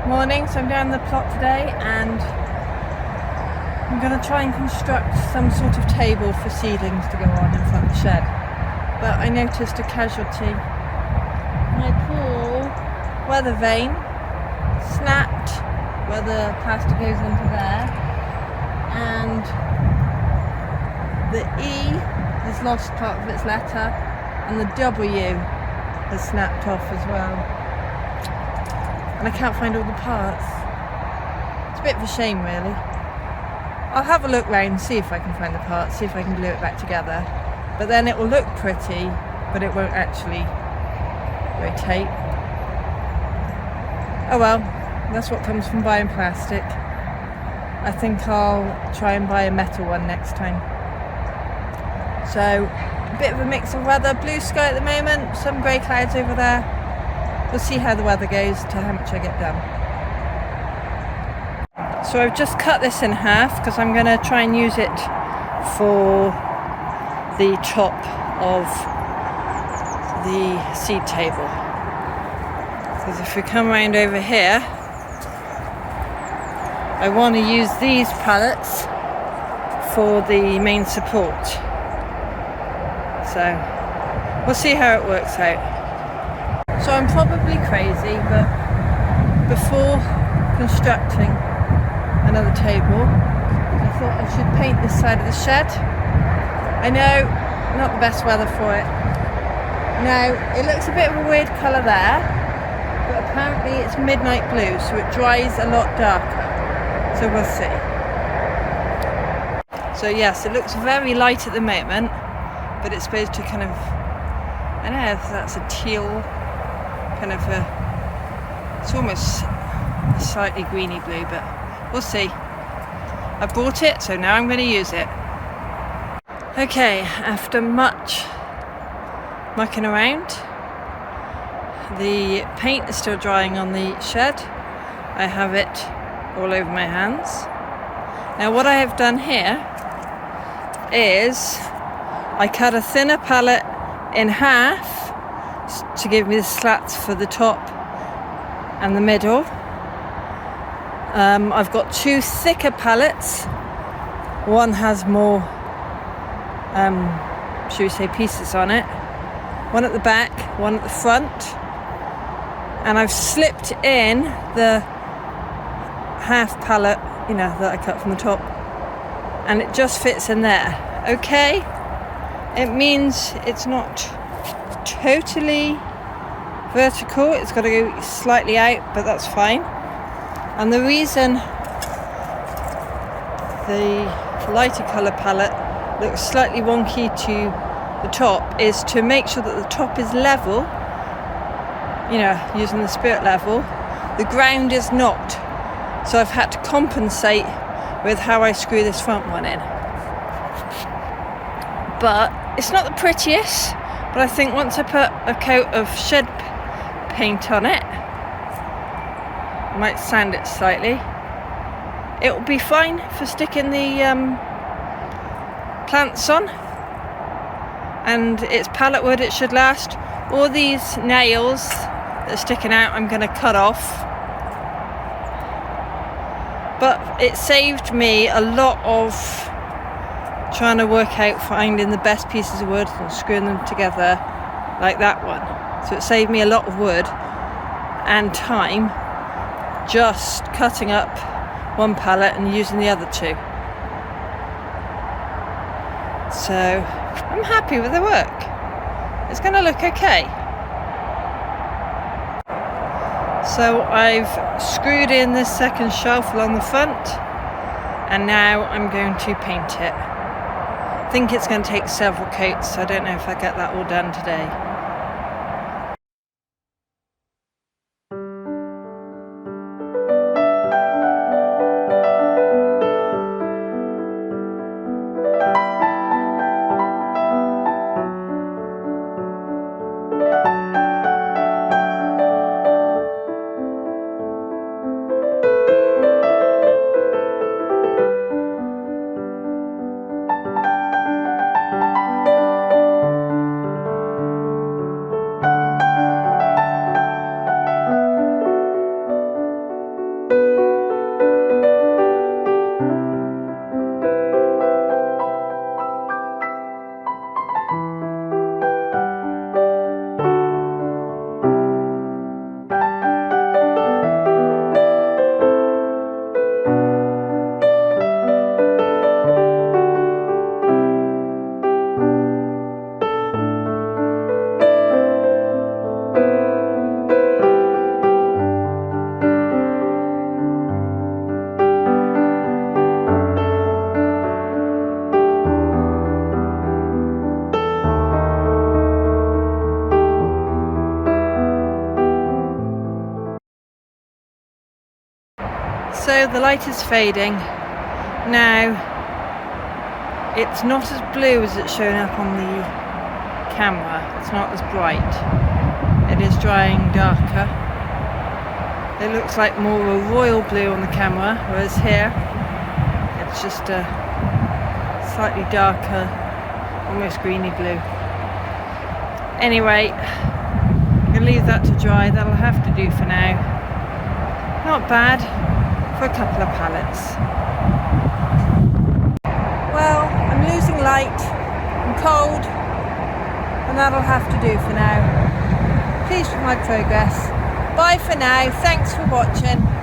Morning, so I'm down the plot today and I'm going to try and construct some sort of table for seedlings to go on in front of the shed. But I noticed a casualty. My poor weather vane snapped where the plastic goes into there, and the E has lost part of its letter and the W has snapped off as well. And I can't find all the parts. It's a bit of a shame really. I'll have a look round, see if I can find the parts, see if I can glue it back together. But then it will look pretty, but it won't actually rotate. Oh well, that's what comes from buying plastic. I think I'll try and buy a metal one next time. So, a bit of a mix of weather, blue sky at the moment, some grey clouds over there. We'll see how the weather goes to how much I get done. So I've just cut this in half because I'm going to try and use it for the top of the seed table. Because if we come around over here, I want to use these pallets for the main support. So we'll see how it works out. So I'm probably crazy, but before constructing another table, I thought I should paint this side of the shed. I know, not the best weather for it. Now, it looks a bit of a weird colour there, but apparently it's midnight blue, so it dries a lot darker. So we'll see. So yes, it looks very light at the moment, but it's supposed to kind of, I don't know if that's a teal, kind of it's almost a slightly greeny blue, but we'll see. I bought it, so now I'm going to use it. Okay, after much mucking around, the paint is still drying on the shed. I have it all over my hands. Now what I have done here is I cut a thinner pallet in half to give me the slats for the top and the middle. I've got two thicker pallets. One has more, should we say, pieces on it. One at the back, one at the front. And I've slipped in the half pallet, that I cut from the top. And it just fits in there. Okay? It means it's not totally vertical, it's got to go slightly out, but that's fine. And the reason the lighter colour palette looks slightly wonky to the top is to make sure that the top is level, using the spirit level. The ground is not, so I've had to compensate with how I screw this front one in. But it's not the prettiest, but I think once I put a coat of shed paint on it, I might sand it slightly, it will be fine for sticking the plants on, and it's pallet wood, it should last. All these nails that are sticking out I'm going to cut off, but it saved me a lot of trying to work out finding the best pieces of wood and screwing them together like that one. So it saved me a lot of wood and time just cutting up one pallet and using the other two. So I'm happy with the work. It's going to look okay. So I've screwed in this second shelf along the front, and now I'm going to paint it. I think it's going to take several coats, so I don't know if I get that all done today. So the light is fading. Now, it's not as blue as it's shown up on the camera. It's not as bright. It is drying darker. It looks like more of a royal blue on the camera, whereas here it's just a slightly darker, almost greeny blue. Anyway, I'm going to leave that to dry. That'll have to do for now. Not bad for a couple of pallets. Well, I'm losing light, I'm cold, and that'll have to do for now. Pleased with my progress. Bye for now, thanks for watching.